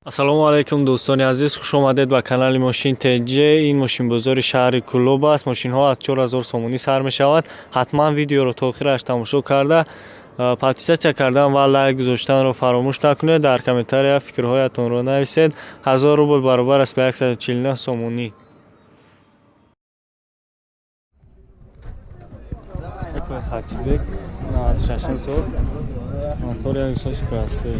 ассалому алайкум дӯстони азиз, хуш омадед ба канали Мошин ТЖ. Ин мошинбозори шаҳри Кӯлоб аст. Мошинҳо аз 4000 сомонӣ сар мешавад. ҳатман видеоро то охираш тамошо карда подписатсия кардан ва лайк гузоштанро фаромӯш накунед. Дар комментария фикрҳоятонро нависед. 1000 рубл баробар аст ба 149 сомонӣ. Хачибек 96 сол мотор 1.6 простой.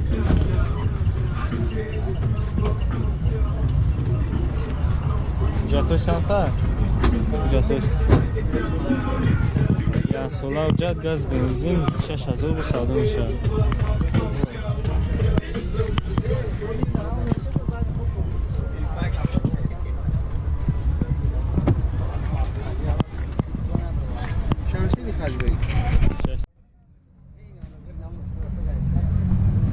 Ҷатош санта? Ҷатош. Я сола ҷат газ бензин 6000 савдо мешавад.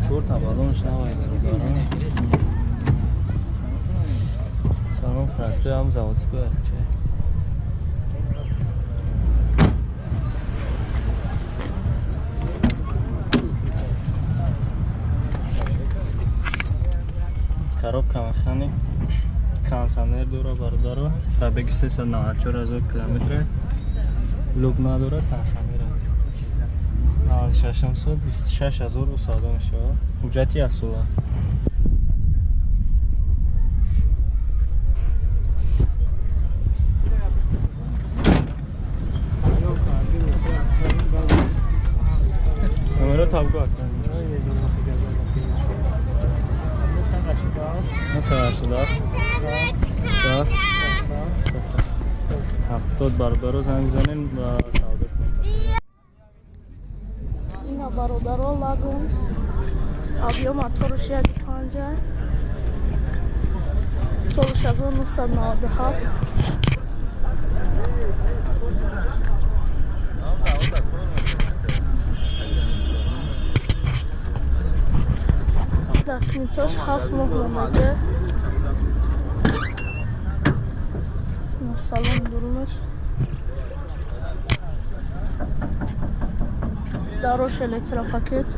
Чорта балонш навай дорам. Салон франсе ҳам заводское ахче. Коробка механик, кондиционер дора бародаро. Пробеги 394000 км. Лук надора, кондиционер. 26000 савдо мешавад. ҳуҷҷати асола. Номеро табгот. Ҳафтод бародаро занг бизанен ва савдо кунед. Ина бародаро лагун объем моторш 1.5 солш 1997. Документош 7 моҳ омаде. Салон бурумаш дарош электропакет.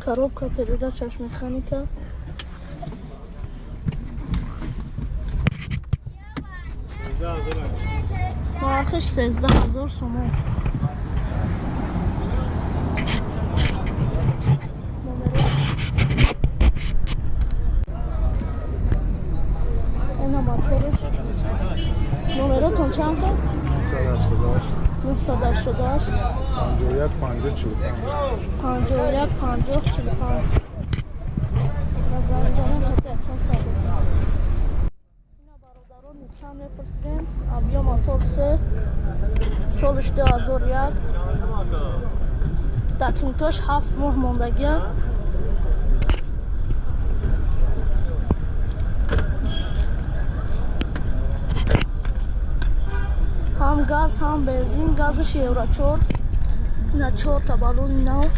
Коробка передач механика. Нархиш 13000 сомон. Номеротон чанд? 988 51 50 45. Бародарон Nissan мепурсидем. Объем мотор 3 солиш 2001. Документош 7 моҳ мондагӣ. ҳам газ, ҳам бензин, газиш евро 4. Ина 4 та балони нав.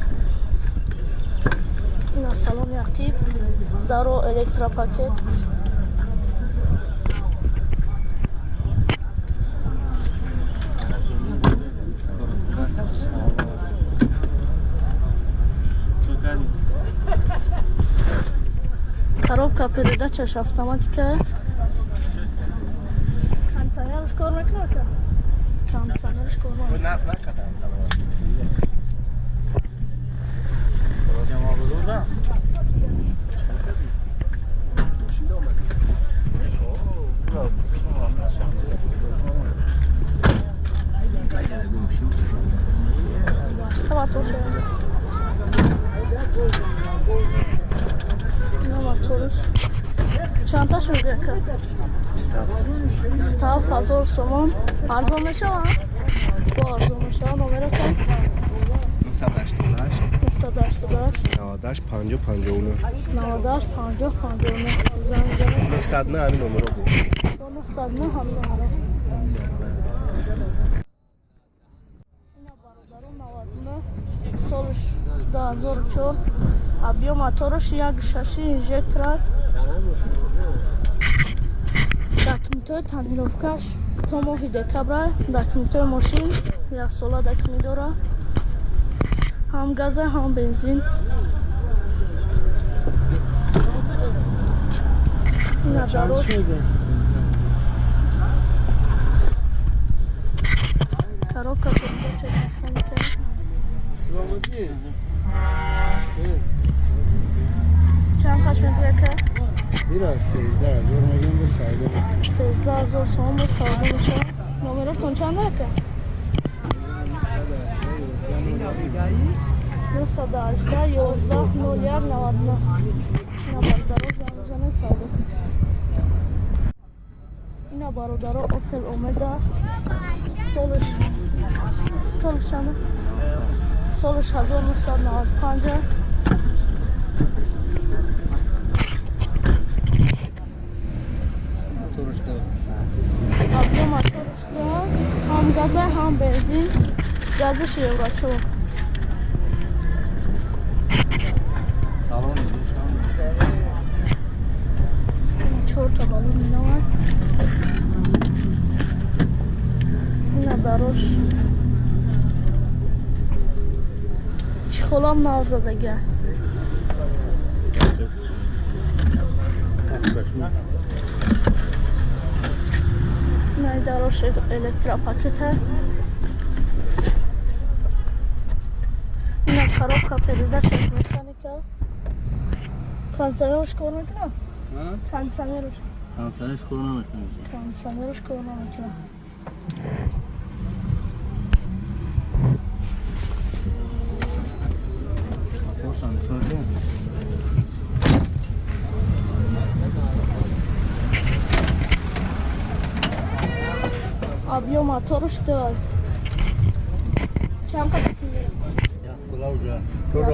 Ина салон яқиб. Даро электропакет. Коробка передачаш автоматика. Кондиционерш кор мекунад? Кондиционерш кор мекунад. Чанташ мегӯяка? 27000 сомон. Арзон мешавад? Бо арзон мешавад. Номеротон 988 988 90 50 59. 90 50 59. Занг бизанед. 909 ҳамин номеро бо. 909 ҳамин номеро. Ина бародаро 99 солш 2004. Объем моторш 1.6 инжектор. Документои таъмировкаш تا ماه دکبر دکمیتر ماشین یک ساله دکمی داره هم گاز هم بنزین این داروش коробка передач механика چند قش میگه که میره 13000 میگم به سایده 13000 سوم به سایده میشه نمرتون چنده که 918 11 01 99 اینا برادر زنگ سایده اینا برادر اوپل اومده سالش چنده سالش 1995 ابزار موتورش هم گاز هم بنزین گازش یوراچو سلام چهار تا بالون اینا اینا براش چخولام نازدگه نه دراش الکترا پاکته اینا коробка передач механика кондиционерش کار میکنه кондиционерش кондиционерش کار نمیکنه ابزار موتورش داد چند قد میره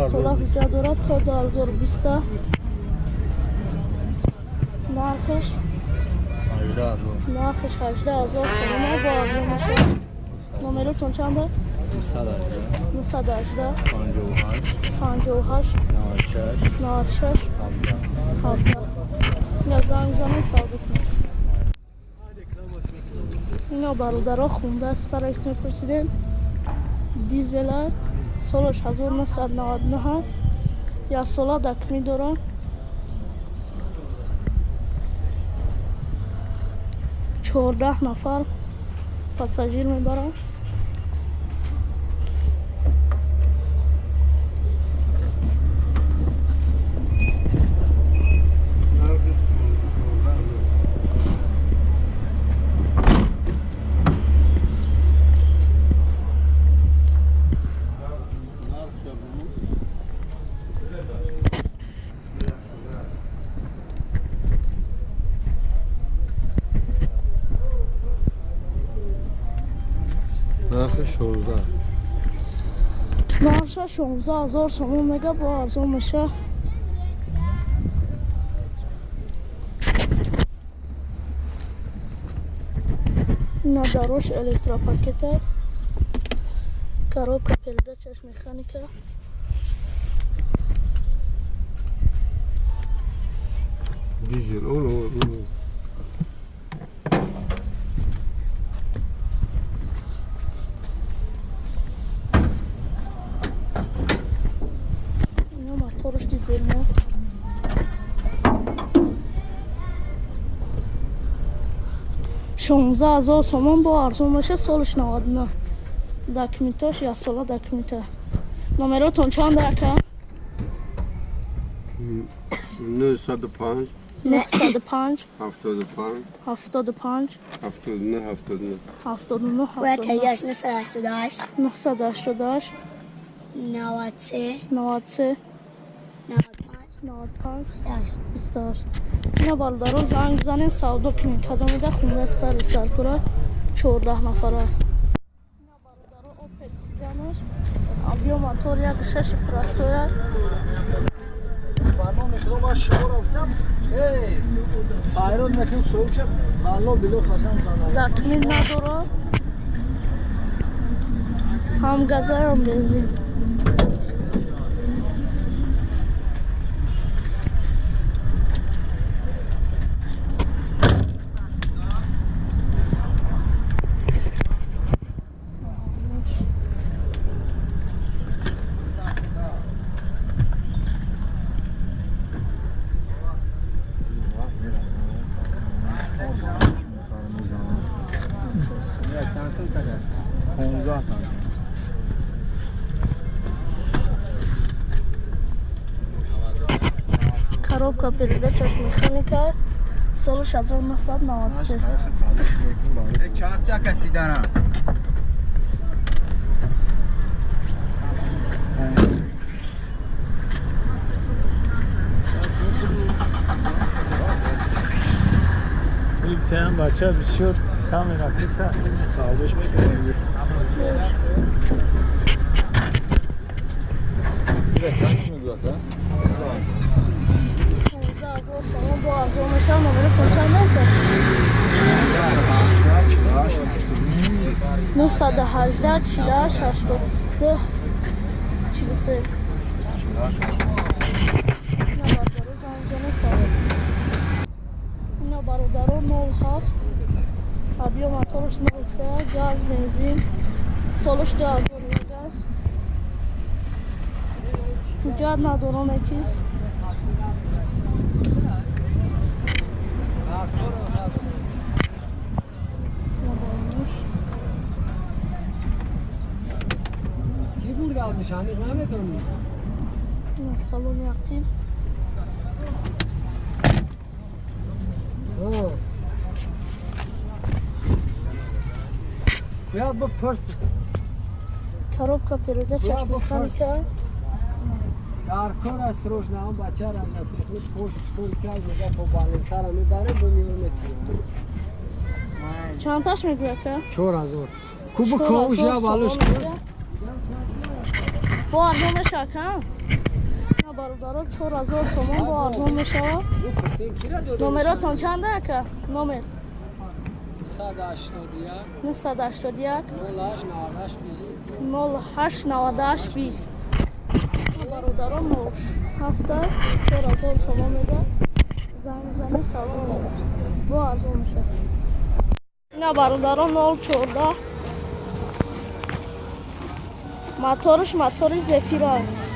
صلاح جا داره تا 2020 نرخش 18000 تومان با ارزون میشه نمرتون چنده 918 58 96 17 یا زنگ زنه ثابت میشه اینا برادرها خونده است رئیس پرزیدنت دیزلر سالش 1999 یا ساله دکمی داره 14 نفر پاساژیر میبره نرخ 16 نرخش 16000 تومان میگه با ارزون میشه اینا داروش الکترا پاکته коробка передач механика دیزل اون اینا موتورش دیزل نه 16000 تومان با ارزون میشه سالش 99 دکمیتاش یا سالا دکمیته نمرتون چنده که 905 905 75 75 79 79 79 باید تریاش 988 988 93 93 95 95 28 28 اینا بالدارو زنگ زنین سودا کنین کدام میده خونده سر سرکوره 14 نفره اینا بالدارو اوپل سیگانش ابیو موتور یک 6 پرستویا برنامه میکنم باش شما رفتم فایرون میکنم سوچم والله بلو خواستم زنم دکمین نداره هم گازه هم بنزین 15 تا. коробка передача механика солиш 1993. چاق کسیدن. این تیم بچه بسیار کمی نکیسه صاحبش میکنیم چندش میگوید ها؟ 15,000 تومان با ارزانش هم نمرتون چند نکرد؟ 918 48 82 43. اینا برادران 07 ابیا موتورش 03 گاز بنزین سالش 2011 جد ندارم اکی کی برده نشانی نمیدونی؟ این سالون یقین یا بپرس коробка передача механика در کار است روزنامه بچه را تکنیک پشت کرد میگه با بالانسر رو میبره با میونه چندتاش میگوید که 4000 کوبو کوش یا بالوش با ارزان میشه که نه برادران 4000 تومان با ارزان میشه نمراتون چنده که نمر 981 08 98 20 برادران 07 4000 تومان میده زنگ زنی سوال میده با ارزان میشه نه برادران 014 موتورش زفیر است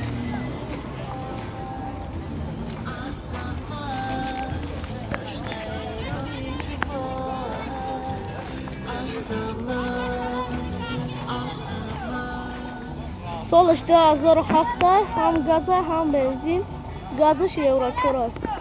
سالش 2007 هم گاز هم بنزین گازش یورو 4 است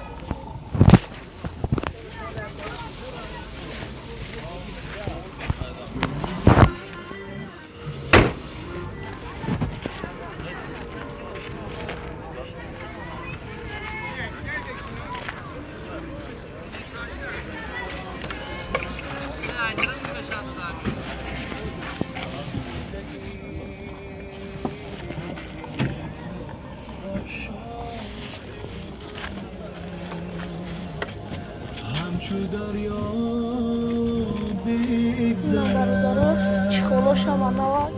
برادران چخولوش هم نواد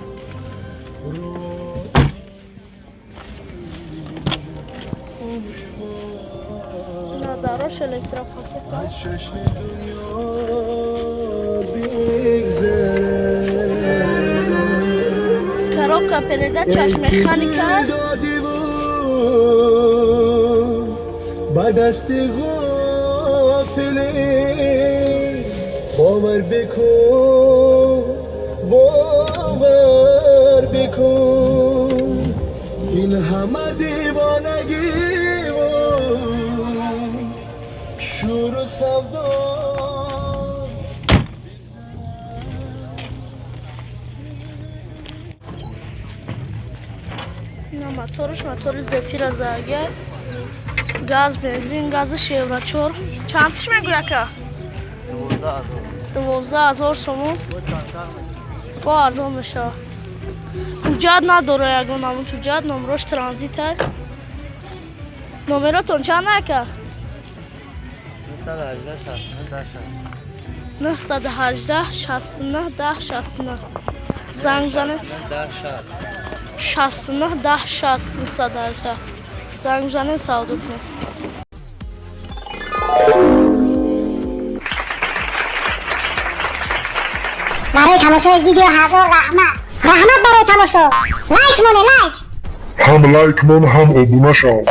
نداراش الکترافاکت коробка передача механика با دست غافلی باور بکن این همه دیوانگی و شور و سودا اینا موتور زفیر از اگر گاز بنزین گازش یورو 4 چندش میگوید که 12,000 تومان با ارزان میشه جد نداره یکون همون تو جد نمروش ترانزیت هست نمراتون چند که 918 69 10 69 زنگ زنه 69 10 60 918 زنگ زنه سعودت کن برای تماشای ویدیو هزار رحمت برای تماشا لایک مونه لایک هم لایک من هم ابونه شو